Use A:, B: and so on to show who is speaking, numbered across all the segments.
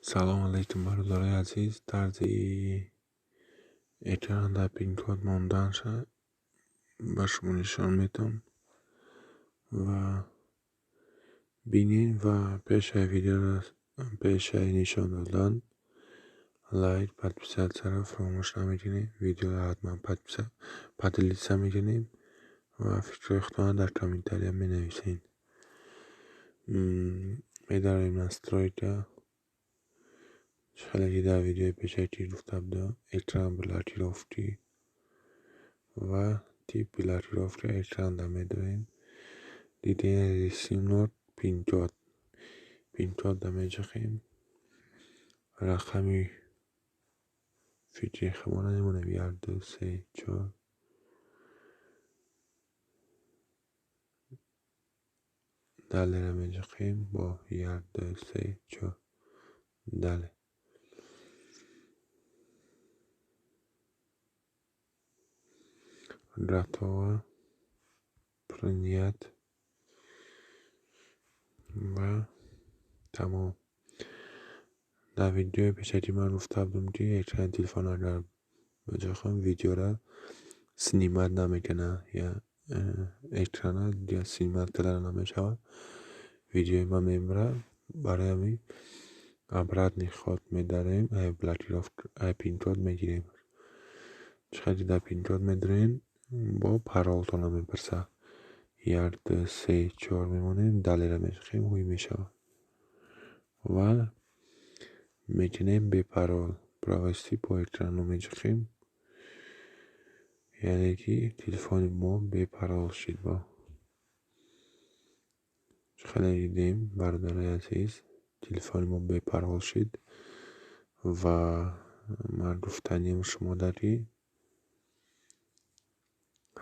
A: سلام علیکم برادرای عزیز. طرزی اکران در پین کد ماندن شد به شما نشان میدم و بینین و پیش ویدیو را پیش نشان دادن لایک подписать سر فراموش نمیکنیم. ویدیو را حتما подписать میکنیم و فکر خودتان در کامنتاری می نویسین. می‌داریم настройка шалаги در ویدیو پیشکی گفتم دو اکران بلاکировки و тип بلاکировки اکران در می‌داریم. دیدین رسیم 50 در می‌جخیم رقمی فکری خمانه نمونه بیار 2 3 4 دله را می‌جخیم با بیار 2 3 4 دله готово принять و تمام. در ویدیو پیشکی من گفته بودم که اکران تلفن اگر بجاخم ویدیو را سینیمت نمیکنه یا اکران یا سینیمت کلر نمیشود. ویدیو ما میمره برای همین обратный ход میداریم. ای پین کد میگیریم. چقدر در پین کد میدارین با پارولتون میپرسه 1 2 3 4 میمونیم دلی را میشخیم هوی میشود و میتونیم به پارول پرایستی با اکران رو میجخیم یعنی که تلفن ما به پارول شد. با خیلی دیدیم برادرای عزیز تلفن ما به پارول شد و من گفتنیم شما داری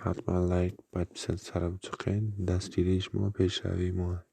A: حتما لایک подписать سر بچخین دستگیری شما پیشروی ما.